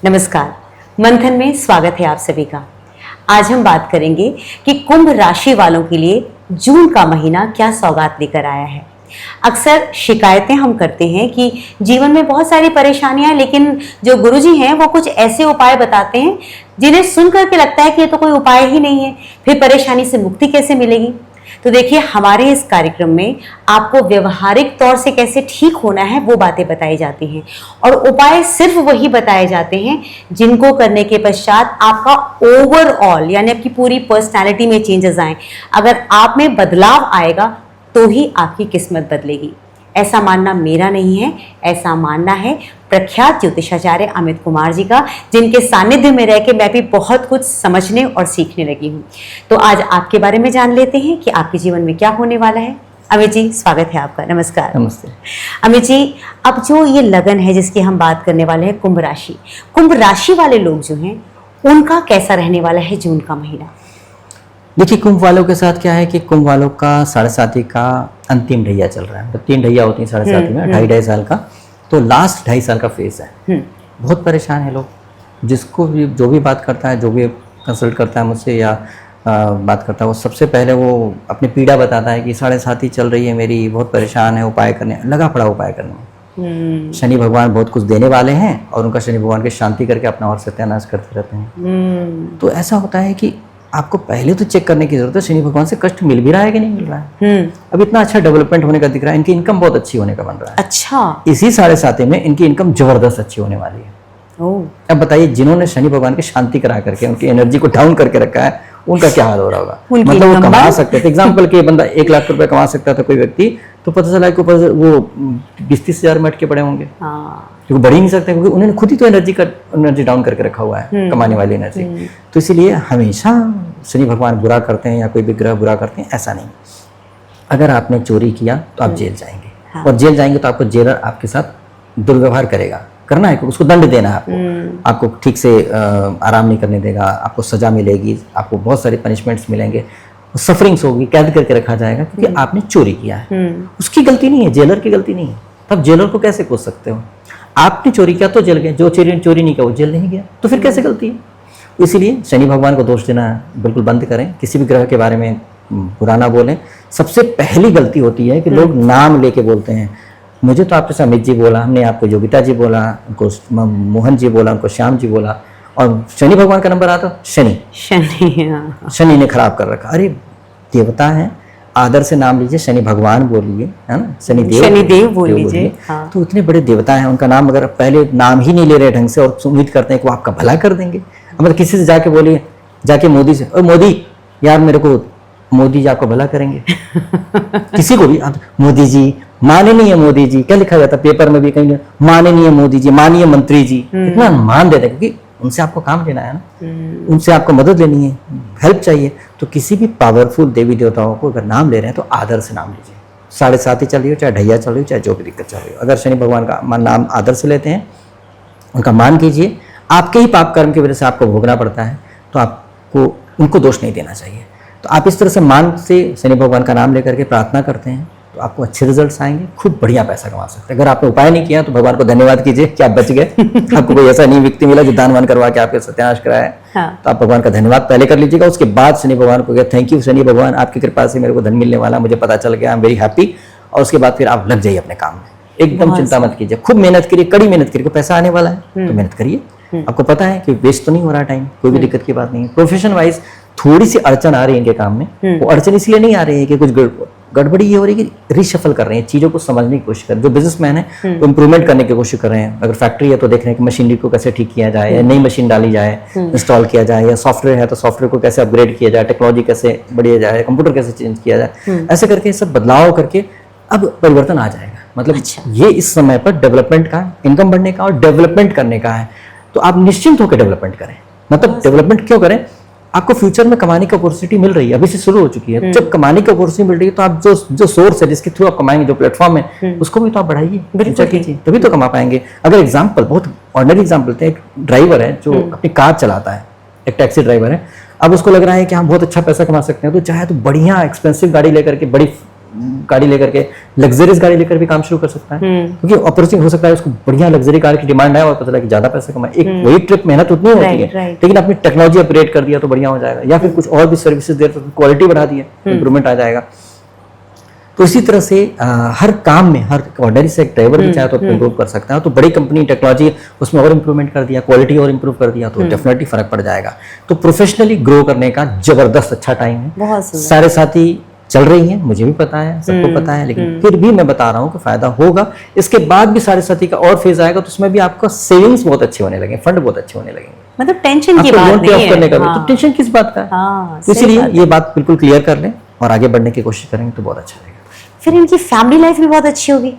नमस्कार। मंथन में स्वागत है आप सभी का। आज हम बात करेंगे कि कुंभ राशि वालों के लिए जून का महीना क्या सौगात लेकर आया है। अक्सर शिकायतें हम करते हैं कि जीवन में बहुत सारी परेशानियां हैं, लेकिन जो गुरुजी हैं वो कुछ ऐसे उपाय बताते हैं जिन्हें सुन करके लगता है कि ये तो कोई उपाय ही नहीं है, फिर परेशानी से मुक्ति कैसे मिलेगी। तो देखिए, हमारे इस कार्यक्रम में आपको व्यवहारिक तौर से कैसे ठीक होना है वो बातें बताई जाती हैं और उपाय सिर्फ वही बताए जाते हैं जिनको करने के पश्चात आपका ओवरऑल यानी आपकी पूरी पर्सनालिटी में चेंजेस आए। अगर आप में बदलाव आएगा तो ही आपकी किस्मत बदलेगी। ऐसा मानना मेरा नहीं है, ऐसा मानना है प्रख्यात ज्योतिषाचार्य अमित कुमार जी का, जिनके सानिध्य में रह के मैं भी बहुत कुछ समझने और सीखने लगी हूँ। तो आज आपके बारे में जान लेते हैं कि आपके जीवन में क्या होने वाला है। अमित जी, स्वागत है आपका। नमस्कार। नमस्ते। अमित जी, अब जो ये लगन है जिसकी हम बात करने वाले हैं, कुंभ राशि वाले लोग जो हैं उनका कैसा रहने वाला है जून का महीना? देखिए, कुंभ वालों के साथ क्या है कि कुंभ वालों का 7.5 का अंतिम ढैया चल रहा है। मतलब 3 ढैया होती हैं 7.5 में, 2.5 साल का। तो लास्ट 2.5 साल का फेज है। बहुत परेशान है लोग। जिसको भी जो भी बात करता है, जो भी कंसल्ट करता है मुझसे या बात करता है, वो सबसे पहले वो अपनी पीड़ा बताता है कि 7.5 चल रही है मेरी, बहुत परेशान है, उपाय करने लगा पड़ा उपाय करने में। शनि भगवान बहुत कुछ देने वाले हैं और उनका शनि भगवान की शांति करके अपना और सत्यानाश करते रहते हैं। तो ऐसा होता है कि आपको पहले तो चेक करने की जरूरत है शनि भगवान से कष्ट मिल भी रहा है कि नहीं मिल रहा है। अब इतना अच्छा डेवलपमेंट होने का दिख रहा है, इनकी इनकम बहुत अच्छी होने का बन रहा है। अच्छा, इसी 7.5 में इनकी इनकम जबरदस्त अच्छी होने वाली है। अब बताइए, जिन्होंने शनि भगवान की शांति करा करके उनकी एनर्जी को डाउन करके रखा है, उनका क्या हाल हो रहा होगा। मतलब वो कमा सकते थे, एग्जाम्पल के बंदा 1 लाख रुपए कमा सकता था कोई व्यक्ति, तो पता चला कि वो 20-30 हजार में अटके पड़े होंगे, क्योंकि बढ़ ही नहीं सकते, क्योंकि उन्होंने खुद ही तो एनर्जी डाउन करके रखा हुआ है, कमाने वाली एनर्जी। तो इसीलिए हमेशा शनि भगवान बुरा करते हैं या कोई भी ग्रह बुरा करते हैं, ऐसा नहीं। अगर आपने चोरी किया तो आप जेल जाएंगे, और जेल जाएंगे तो आपको जेलर आपके साथ दुर्व्यवहार करेगा, करना है क्योंकि उसको दंड देना है आपको ठीक से आराम नहीं करने देगा, आपको सजा मिलेगी, आपको बहुत सारी पनिशमेंट्स मिलेंगे, सफरिंग्स होगी, कैद करके रखा जाएगा, क्योंकि आपने चोरी किया है। उसकी गलती नहीं है, जेलर की गलती नहीं है। तब जेलर को कैसे कोस सकते हो? आपने चोरी किया तो जेल गए, जो चोरी नहीं किया वो जेल नहीं गया, तो फिर कैसे गलती है? इसीलिए शनि भगवान को दोष देना बिल्कुल बंद करें, किसी भी ग्रह के बारे में बुरा ना बोलें। सबसे पहली गलती होती है कि लोग नाम लेके बोलते हैं। मुझे तो आपके अमित जी बोला, हमने आपको योगिता जी बोला, उनको मोहन जी बोला, उनको श्याम जी बोला, और शनि भगवान का नंबर आता शनि ने खराब कर रखा। अरे देवता है, आदर से नाम लीजिए, शनि भगवान बोलिए, है ना, शनिदेव बोल लीजिए। हाँ। तो इतने बड़े देवता हैं, उनका नाम अगर पहले नाम ही नहीं ले रहे ढंग से और उम्मीद करते हैं कि वो आपका भला कर देंगे। मतलब किसी से जाके बोलिए, जाके मोदी से, ओ मोदी यार मेरे को, मोदी जी आपको भला करेंगे। किसी को भी मोदी जी, माननीय मोदी जी, क्या लिखा जाता है पेपर में भी कहीं, माननीय मोदी जी, माननीय मंत्री जी, इतना मान देते हैं, क्योंकि उनसे आपको काम लेना है ना, उनसे आपको मदद लेनी है, हेल्प चाहिए। तो किसी भी पावरफुल देवी देवताओं को अगर नाम ले रहे हैं तो आदर से नाम लीजिए। 7.5 चल रही हो, चाहे ढैया चल रही हो, चाहे जो भी दिक्कत चल रही हो, अगर शनि भगवान का नाम आदर से लेते हैं, उनका मान कीजिए। आपके ही पाप कर्म की वजह से आपको भोगना पड़ता है, तो आपको उनको दोष नहीं देना चाहिए। तो आप इस तरह से मान से शनि भगवान का नाम लेकर के प्रार्थना करते हैं तो आपको अच्छे रिजल्ट्स आएंगे, खूब बढ़िया पैसा कमा सकते हैं। अगर आपने उपाय नहीं किया तो भगवान को धन्यवाद कीजिए कि आप बच गए। आपको कोई ऐसा नहीं व्यक्ति मिला जो दान वान करवा के आपके सत्यानाश कराए। हाँ। तो आप भगवान का धन्यवाद पहले कर लीजिएगा, उसके बाद शनि भगवान को थैंक यू शनि भगवान, आपकी कृपा से मेरे को धन मिलने वाला, मुझे पता चल गया, आई एम वेरी हैप्पी। और उसके बाद फिर आप लग जाइए अपने काम में, एकदम चिंता मत कीजिए, खूब मेहनत करिए, कड़ी मेहनत करिए, पैसा आने वाला है तो मेहनत करिए। आपको पता है कि वेस्ट तो नहीं हो रहा टाइम, कोई भी दिक्कत की बात नहीं है। प्रोफेशन वाइज थोड़ी सी अड़चन आ रही है इनके काम में, वो अड़चन इसलिए नहीं आ रही है कि कुछ गड़बड़ी ये हो रही है कि रिशफल कर रहे हैं, चीजों को समझने की कोशिश कर रहे हैं। जो बिजनेसमैन है वो इंप्रूवमेंट करने की कोशिश कर रहे हैं। अगर फैक्ट्री है तो देख रहे हैं कि मशीनरी को कैसे ठीक किया जाए, या नई मशीन डाली जाए, इंस्टॉल किया जाए, या सॉफ्टवेयर है तो सॉफ्टवेयर को कैसे अपग्रेड किया जाए, टेक्नोलॉजी कैसे बढ़िया जाए, कंप्यूटर कैसे चेंज किया जाए, ऐसे करके सब बदलाव करके अब परिवर्तन आ जाएगा। मतलब ये इस समय पर डेवलपमेंट का, इनकम बढ़ने का और डेवलपमेंट करने का है। तो आप निश्चिंत होकर डेवलपमेंट करें। मतलब डेवलपमेंट क्यों करें? आपको फ्यूचर में कमाने की अपॉर्चुनिटी मिल रही है, अभी से शुरू हो चुकी है। जब कमाने की अपॉर्चुनिटी मिल रही है तो आप जो सोर्स है जिसके थ्रू आप कमाएंगे, जो प्लेटफॉर्म है, उसको भी तो आप बढ़ाइए, कीजिए, तभी तो कमा पाएंगे। अगर एग्जांपल, बहुत ऑर्डिनरी एग्जांपल थे, एक ड्राइवर है जो अपनी कार चलाता है, एक टैक्सी ड्राइवर है। अब उसको लग रहा है कि हम बहुत अच्छा पैसा कमा सकते हैं, तो चाहे तो बढ़िया एक्सपेंसिव गाड़ी लेकर के, बड़ी गाड़ी लेकर के, लग्जरियस गाड़ी लेकर भी काम शुरू कर सकता है, क्योंकि अपॉर्चुनिटी हो सकता है उसको बढ़िया लग्जरी कार की डिमांड है और पता लगा कि ज्यादा पैसे कमाए। एक वही ट्रिप मेहनत उतनी होती है, लेकिन अपनी टेक्नोलॉजी अपग्रेड कर दिया तो बढ़िया हो जाएगा, या फिर कुछ और भी सर्विसेज दे तो क्वालिटी बढ़ा दी है, इंप्रूवमेंट आ जाएगा। तो इसी तरह से हर काम में, हर ऑर्डिनरी से एक ड्राइवर भी चाहे तो इम्प्रूव कर सकता है। तो बड़ी कंपनी टेक्नोलॉजी उसमें और इम्प्रूवमेंट कर दिया, क्वालिटी और इम्प्रूव कर दिया, तो डेफिनेटली फर्क पड़ जाएगा। तो प्रोफेशनली ग्रो करने का जबरदस्त अच्छा टाइम है। सारे साथी चल रही हैं, मुझे भी पता है, सबको पता है, लेकिन फिर भी मैं बता रहा हूँ कि फायदा होगा। इसके बाद भी सारे साथी का और फेज आएगा, तो उसमें भी आपका सेविंग्स बहुत अच्छे होने लगे, फंड बहुत अच्छे होने लगेंगे, मतलब टेंशन की बात नहीं है। करने का तो टेंशन किस बात का है। तो इसलिए ये बात बिल्कुल क्लियर कर लें और आगे बढ़ने की कोशिश करेंगे तो बहुत अच्छा रहेगा। फिर इनकी फैमिली लाइफ भी बहुत अच्छी होगी।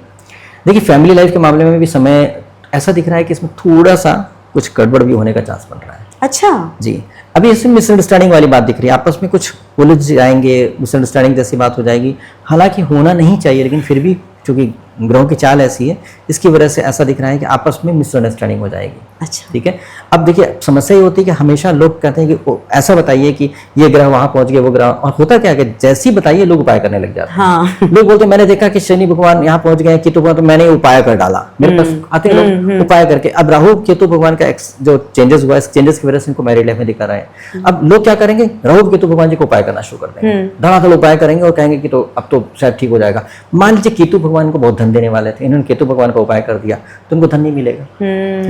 देखिए फैमिली लाइफ के मामले में भी समय ऐसा दिख रहा है कि इसमें थोड़ा सा कुछ गड़बड़ भी होने का चांस बन रहा है। अच्छा जी, अभी इसमें मिसअंडरस्टैंडिंग वाली बात दिख रही है, आपस में कुछ उलझ जाएंगे, मिसअंडरस्टैंडिंग जैसी बात हो जाएगी। हालांकि होना नहीं चाहिए, लेकिन फिर भी चूंकि ग्रहों की चाल ऐसी है, इसकी वजह से ऐसा दिख रहा है कि आपस में मिसअंडरस्टैंडिंग हो जाएगी। अच्छा ठीक है। अब देखिए समस्या ये होती है कि हमेशा लोग कहते हैं कि ऐसा बताइए कि ये ग्रह वहां पहुंच गए, वो ग्रह, और होता क्या है कि जैसे ही बताइए लोग उपाय करने लग जाते हैं। हाँ। लोग बोलते हैं मैंने देखा कि शनि भगवान यहाँ पहुंच गए, केतु भगवान, तो मैंने उपाय कर डाला। मेरे पास आते हैं लोग उपाय करके। अब राहु केतु भगवान का जो चेंजेस हुआ, इस चेंजेस की वजह से इनको मैरिड लाइफ में दिखा रहा है। अब लोग क्या करेंगे, राहु केतु भगवान जी को उपाय करना शुरू कर देंगे, धड़ाधड़ उपाय करेंगे और कहेंगे कि तो अब तो शायद ठीक हो जाएगा। मान लीजिए केतु भगवान को बहुत धन देने वाले थे, इन्होंने केतु भगवान का उपाय कर दिया तो उनको धन नहीं मिलेगा,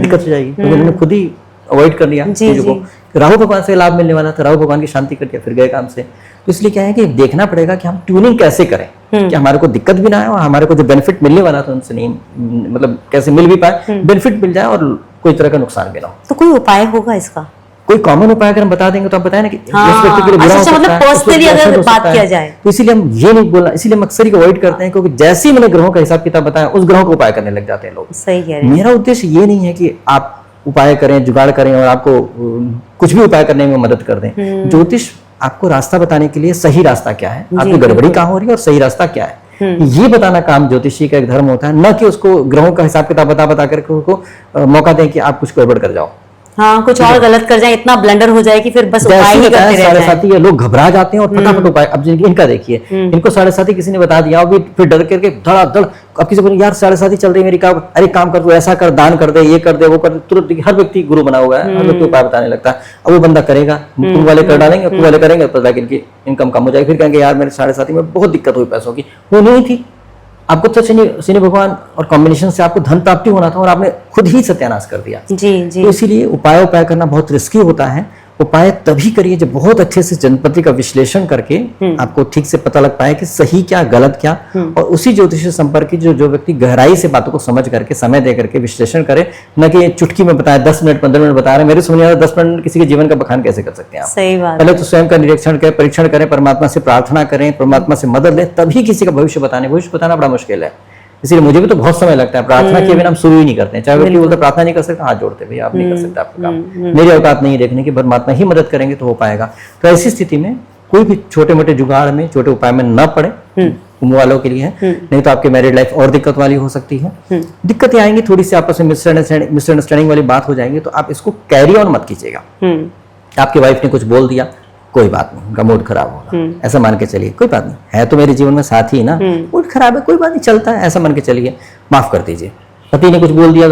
दिक्कत हो जाएगी, क्योंकि उन्होंने खुद ही अवॉइड कर लिया चीजों को। राहु भगवान से लाभ मिलने वाला था, राहु भगवान की शांति कर दिया, फिर गए काम से। तो इसलिए क्या है कि देखना पड़ेगा कि हम ट्यूनिंग कैसे करें कि हमारे को दिक्कत भी ना आए और हमारे को जो बेनिफिट मिलने वाला था उनसे नहीं, मतलब कैसे मिल भी पाए, बेनिफिट मिल जाए और कोई तरह का नुकसान भी ना हो। तो कोई उपाय होगा इसका? कोई कॉमन उपाय अगर हम बता देंगे तो आप बताएं ना कि इस हाँ, व्यक्ति के लिए बुरा हो सकता मतलब है, पर्सनली अगर बात किया जाए तो इसीलिए हम ये नहीं बोलना, इसीलिए हम अक्सर ही अवॉइड करते हैं, क्योंकि जैसे ही मैंने ग्रहों का हिसाब किताब बताया उस ग्रहों का उपाय करने लग जाते हैं लोग। सही कह रहे हैं। मेरा उद्देश्य ये नहीं है कि आप उपाय करें, जुगाड़ करें और आपको कुछ भी उपाय करने में मदद कर दें। ज्योतिष आपको रास्ता बताने के लिए सही रास्ता क्या है, आपकी गड़बड़ी कहाँ हो रही है और सही रास्ता क्या है, ये बताना काम ज्योतिषी का एक धर्म होता है, न कि उसको ग्रहों का हिसाब किताब बता करके उनको मौका दें कि आप कुछ गड़बड़ कर जाओ। हाँ, कुछ और गलत कर जाए, इतना ब्लंडर हो जाए कि फिर बस उपाय ही करते रह साढ़े साथी है, लोग घबरा जाते हैं और फटाफट उपाय। अब इनका देखिए, इनको साढ़े साथी किसी ने बता दिया और फिर डर करके धड़ाधड़, अब किसी को यार साढ़े साथी चल रही है मेरी, काम, अरे काम कर, तू ऐसा कर, दान कर दे, ये कर दे, वो कर दे, तुरंत हर व्यक्ति गुरु बना हुआ है, हर व्यक्ति उपाय बताने लगता है। अब वो बंदा करेगा, तुम वाले कर डालेंगे, तुम वाले करेंगे, तो जाकर इनकी इनकम कम हो जाएगी, फिर कहेंगे यार मेरे साढ़े साथी में बहुत दिक्कत हुई पैसों की, वो नहीं थी, आपको तो शनि भगवान और कॉम्बिनेशन से आपको धन प्राप्ति होना था और आपने खुद ही सत्यानाश कर दिया। जी। तो इसीलिए उपाय करना बहुत रिस्की होता है। उपाय तभी करिए जब बहुत अच्छे से जनपति का विश्लेषण करके आपको ठीक से पता लग पाए कि सही क्या गलत क्या, और उसी ज्योतिष से संपर्क की जो व्यक्ति गहराई से बातों को समझ करके समय दे करके विश्लेषण करे, न कि चुटकी में बताया 10 मिनट 15 मिनट बता रहे हैं, मेरे समझ आ रहा 10 मिनट किसी के जीवन का बखान कैसे कर सकते हैं आप। सही बात। पहले तो स्वयं का निरीक्षण करें, परीक्षण करें, परमात्मा से प्रार्थना करें, परमात्मा से मदद लें, तभी किसी का भविष्य बताना बड़ा मुश्किल है। इसलिए मुझे भी तो बहुत समय लगता है, प्रार्थना किए बिना हम शुरू ही नहीं करते हैं। चाहे व्यक्ति बोलते प्रार्थना नहीं कर सकता, हाथ जोड़ते भैया आप नहीं कर सकते आपका काम, मेरी औकात नहीं देखने की, परमात्मा ही मदद करेंगे तो हो पाएगा। तो ऐसी स्थिति में कोई भी छोटे मोटे जुगाड़ में, छोटे उपाय में न पड़े, कुंभ वालों के लिए है, नहीं तो आपकी मैरिड लाइफ और दिक्कत वाली हो सकती है। दिक्कतें आएंगी, थोड़ी सी आपस में मिसअंडरस्टैंडिंग वाली बात हो जाएंगी, तो आप इसको कैरी ऑन मत कीजिएगा। आपकी वाइफ ने कुछ बोल दिया, कोई बात नहीं, उनका मूड खराब होगा, ऐसा मान के चलिए, कोई बात नहीं, है तो मेरे जीवन में साथी ही ना, मूड खराब है, कोई बात नहीं, चलता है, ऐसा मान के चलिए, माफ कर दीजिए। पति ने कुछ बोल दिया,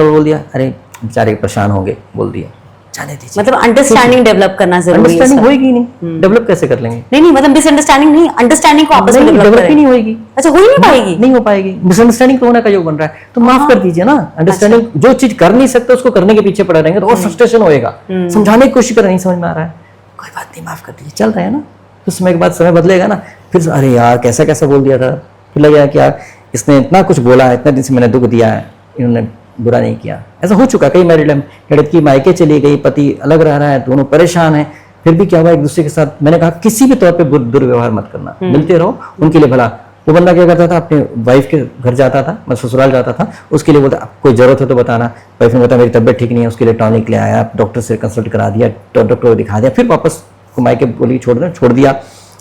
अरे बेचारे परेशान होंगे, बोल दिया, जाने दीजिए। मतलब अंडरस्टैंडिंग डेवलप करना जरूरी है। अंडरस्टैंडिंग होगी नहीं, डेवलप कैसे कर लेंगे? नहीं, मतलब मिसअंडरस्टैंडिंग नहीं, अंडरस्टैंडिंग को आपस में डेवलप ही नहीं होगी। अच्छा, हो ही नहीं पाएगी, नहीं हो पाएगी, मिसअंडरस्टैंडिंग तो होने का योग बन रहा है, तो माफ कर दीजिए ना। अंडरस्टैंडिंग जो चीज कर नहीं सकते उसको करने के पीछे पड़े रहेंगे तो और फ्रस्ट्रेशन होएगा, समझाने की कोशिश करें, नहीं समझ में आ रहा है, कोई बात नहीं, माफ कर दीजिए, चल रहा है ना। कुछ समय के बाद समय बदलेगा ना, फिर अरे यार कैसा बोल दिया था, फिर लगेगा कि यार इसने इतना कुछ बोला, इतने दिन से मैंने दुख दिया है, इन्होंने बुरा नहीं किया। ऐसा हो चुका कई मैरिड लड़की मायके चली गई, पति अलग रह रहा है, दोनों परेशान है, फिर भी क्या हुआ एक दूसरे के साथ, मैंने कहा किसी भी तौर पे दुर्व्यवहार मत करना, मिलते रहो, उनके लिए भला। वो बंदा क्या करता था, अपने वाइफ के घर जाता था, मैं ससुराल जाता था, उसके लिए बोलता कोई जरूरत है तो बताना। वाइफ ने बताया मेरी तबियत ठीक नहीं है, उसके लिए टॉनिक ले आया, डॉक्टर से कंसल्ट करा दिया, डॉक्टर को दिखा दिया, फिर वापस मायके बोली छोड़ दिया।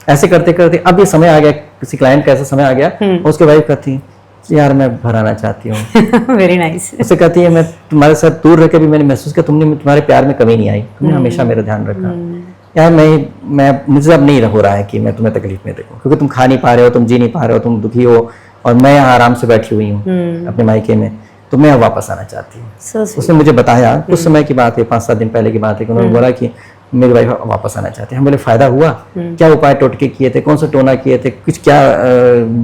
ऐसे करते करते अब ये समय आ गया, किसी क्लाइंट का ऐसा समय आ गया, और उसके वाइफ कहती यार मैं घर आना चाहती हूँ। Very nice. उससे कहती है मैं तुम्हारे साथ दूर रह के भी मैंने महसूस किया, तुम्हारे प्यार में कमी नहीं आई, तुमने हमेशा मेरा ध्यान रखा। यार मैं मुझे अब नहीं हो रहा है कि मैं तुम्हें तकलीफ में देखूं, क्योंकि तुम खा नहीं पा रहे हो, तुम जी नहीं पा रहे हो, तुम दुखी हो, और मैं यहाँ आराम से बैठी हुई हूँ अपने मायके में, तो मैं अब वापस आना चाहती हूँ। उसने मुझे बताया, कुछ समय की बात है, 5-7 दिन पहले की बात है, कि उन्होंने बोला कि मेरी वाइफ वापस आना चाहते हैं। हम बोले फायदा हुआ? क्या उपाय टोटके किए थे, कौन सा टोना किए थे, कुछ क्या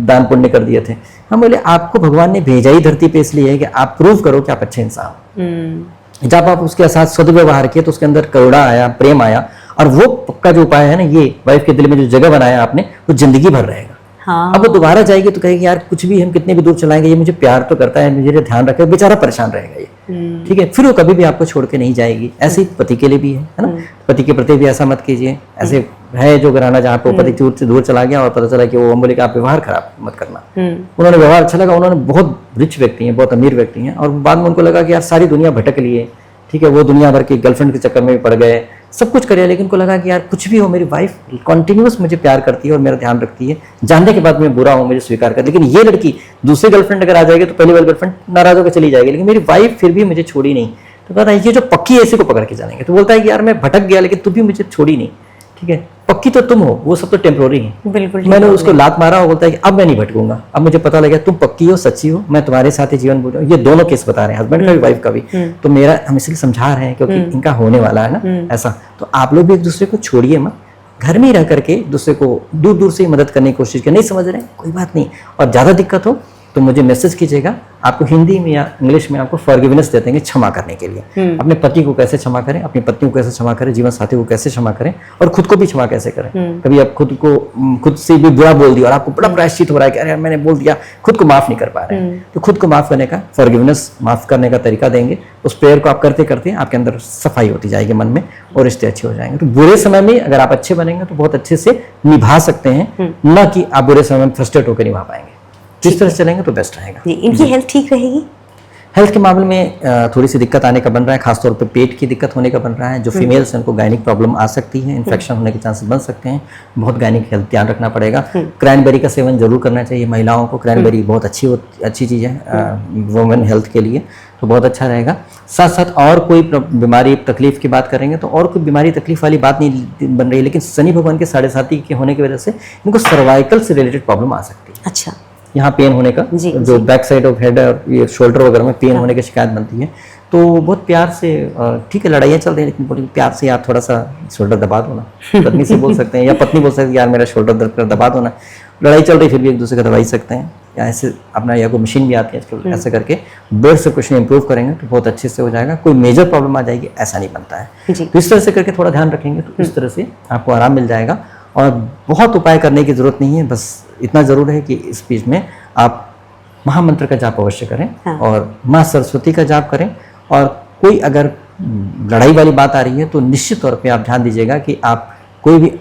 दान पुण्य कर दिए थे? हम बोले आपको भगवान ने भेजा ही धरती पे इसलिए है कि आप प्रूव करो कि आप अच्छे इंसान हो। जब आप उसके साथ सदव्यवहार किए तो उसके अंदर करुणा आया, प्रेम आया, और वो पक्का जो उपाय है ना, ये वाइफ के दिल में जो जगह बनाया आपने, वो जिंदगी भर रहेगा। हाँ। अब वो दोबारा जाएगी तो कहेगी यार कुछ भी हम कितने भी दूर चलाएंगे, ये मुझे प्यार तो करता है, मुझे ध्यान रखेगा, बेचारा परेशान रहेगा ये, ठीक है, फिर वो कभी भी आपको छोड़ के नहीं जाएगी। ऐसे ही पति के लिए भी है ना, पति के प्रति भी ऐसा मत कीजिए। ऐसे है जो घराना जहाँ पे पति दूर चला गया और पता चला कि वो, हम बोले कि आप व्यवहार खराब मत करना। उन्होंने व्यवहार अच्छा लगा, उन्होंने बहुत रिच व्यक्ति हैं, बहुत अमीर व्यक्ति हैं, और बाद में उनको लगा कि यार सारी दुनिया भटक लिए, ठीक है, वो दुनिया भर की गर्लफ्रेंड के चक्कर में भी पड़ गए, सब कुछ करे, लेकिन उनको लगा कि यार कुछ भी हो, मेरी वाइफ कंटिन्यूअस मुझे प्यार करती है और मेरा ध्यान रखती है, जानने के बाद मैं बुरा हूँ मुझे स्वीकार कर, लेकिन ये लड़की दूसरी गर्लफ्रेंड अगर आ जाएगी तो पहली वाली गर्लफ्रेंड नाराज होकर चली जाएगी, लेकिन मेरी वाइफ फिर भी मुझे छोड़ी नहीं। तो कहता है ये जो पक्की है इसी को पकड़ के जानेंगे। तो बोलता है कि यार मैं भटक गया लेकिन तू भी मुझे छोड़ी नहीं, ठीक है, पक्की तो तुम हो, वो सब तो टेम्पोररी है। बिल्कुल मैंने उसको लात मारा और बोलता है कि अब मैं नहीं भटकूंगा, अब मुझे पता लगा तुम पक्की हो, सच्ची हो, मैं तुम्हारे साथ ही जीवन बोल रहा हूँ। ये दोनों केस बता रहे हैं, हस्बैंड का भी वाइफ का भी। तो मेरा हम इसलिए समझा रहे हैं क्योंकि इनका होने वाला है ना ऐसा। तो आप लोग भी एक दूसरे को छोड़िए मत, घर में ही रह करके दूसरे को दूर दूर से मदद करने की कोशिश करें। नहीं समझ रहे कोई बात नहीं, और ज्यादा दिक्कत हो तो मुझे मैसेज कीजिएगा, आपको हिंदी में या इंग्लिश में आपको फॉरगिवनेस दे देंगे, क्षमा करने के लिए। अपने पति को कैसे क्षमा करें, अपनी पत्नी को कैसे क्षमा करें, जीवन साथी को कैसे क्षमा करें, और खुद को भी क्षमा कैसे करें। कभी आप खुद से भी बुरा बोल दिया और आपको बड़ा प्रायश्चित हो रहा है कि अरे मैंने बोल दिया, खुद को माफ नहीं कर पा रहे हैं, तो खुद को माफ करने का, फॉरगिवनेस माफ करने का तरीका देंगे। उस प्रेयर को आप करते करते आपके अंदर सफाई होती जाएगी मन में, और रिश्ते अच्छे हो जाएंगे। तो बुरे समय में अगर आप अच्छे बनेंगे तो बहुत अच्छे से निभा सकते हैं, न कि आप बुरे समय में फ्रस्ट्रेट होकर निभा पाएंगे। जिस तरह से चलेंगे तो बेस्ट रहेगा। इनकी हेल्थ ठीक रहेगी? हेल्थ के मामले में थोड़ी सी दिक्कत आने का बन रहा है, खासतौर पे पेट की दिक्कत होने का बन रहा है। जो फीमेल्स हैं उनको गायनिक प्रॉब्लम आ सकती है, इन्फेक्शन होने के चांसेस बन सकते हैं, बहुत गायनिक हेल्थ ध्यान रखना पड़ेगा। क्रैनबेरी का सेवन जरूर करना चाहिए महिलाओं को, क्रैनबेरी बहुत अच्छी चीज़ है वुमेन हेल्थ के लिए, तो बहुत अच्छा रहेगा। साथ साथ और कोई बीमारी तकलीफ की बात करेंगे तो और कोई बीमारी तकलीफ वाली बात नहीं बन रही है, लेकिन शनि भगवान के 7.5 के होने की वजह से इनको सर्वाइकल से रिलेटेड प्रॉब्लम आ सकती है। अच्छा, यहाँ पेन होने का, जो बैक साइड ऑफ हेड और ये शोल्डर वगैरह में पेन होने की शिकायत बनती है, तो बहुत प्यार से, ठीक है लड़ाइयाँ चल रही है लेकिन बहुत प्यार से यार थोड़ा सा शोल्डर दबा दो ना, पत्नी से बोल सकते हैं, या पत्नी बोल सकती है यार मेरा शोल्डर दर्द दबा दो ना। लड़ाई चल रही फिर भी एक दूसरे का दबा ही सकते हैं, या ऐसे अपना, या कोई मशीन भी आती है ऐसे करके ब्लड सर्कुलेशन इंप्रूव करेंगे तो बहुत अच्छे से हो जाएगा। कोई मेजर प्रॉब्लम आ जाएगी ऐसा नहीं बनता है। तो इस तरह से करके थोड़ा ध्यान रखेंगे तो इस तरह से आपको आराम मिल जाएगा, और बहुत उपाय करने की जरूरत नहीं है। बस इतना जरूर है कि इस बीच में आप महामंत्र का जाप अवश्य करें, हाँ। और माँ सरस्वती का जाप करें। और कोई अगर लड़ाई वाली बात आ रही है तो निश्चित तौर पे आप ध्यान दीजिएगा कि आप कोई भी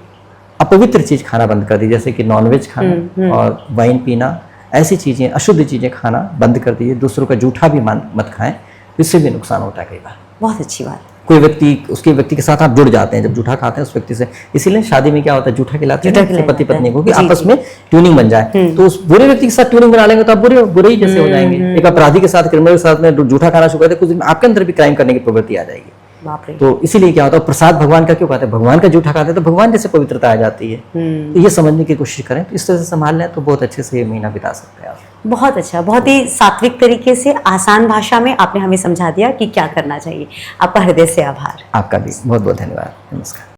अपवित्र चीज खाना बंद कर दीजिए, जैसे कि नॉनवेज खाना और वाइन पीना, ऐसी चीजें, अशुद्ध चीजें खाना बंद कर दीजिए। दूसरों का जूठा भी मत खाएं, इससे भी नुकसान होता है कई बार। बहुत अच्छी बात। कोई व्यक्ति के साथ आप जुड़ जाते हैं जब जूठा खाते हैं उस व्यक्ति से, इसीलिए शादी में क्या होता है जूठा खिलाते हैं पति पत्नी को कि आपस में ट्यूनिंग बन जाए। तो उस बुरे व्यक्ति के साथ ट्यूनिंग बना लेंगे तो आप बुरे ही जैसे हो जाएंगे। एक अपराधी के साथ, क्रिमिनल के साथ में जूठा खाना शुरू करते कुछ दिन आपके अंदर भी क्राइम करने की प्रवृत्ति आ जाएगी। तो इसीलिए क्या होता है, प्रसाद भगवान का क्यों खाते हैं, भगवान का जूठा खाते हैं तो भगवान जैसे पवित्रता आ जाती है। तो ये समझने की कोशिश करें, तो इस तरह से संभाल लें तो बहुत अच्छे से ये महीना बिता सकते हैं आप। बहुत अच्छा, बहुत ही सात्विक तरीके से आसान भाषा में आपने हमें समझा दिया कि क्या करना चाहिए। आपका हृदय से आभार। आपका भी बहुत बहुत धन्यवाद। नमस्कार।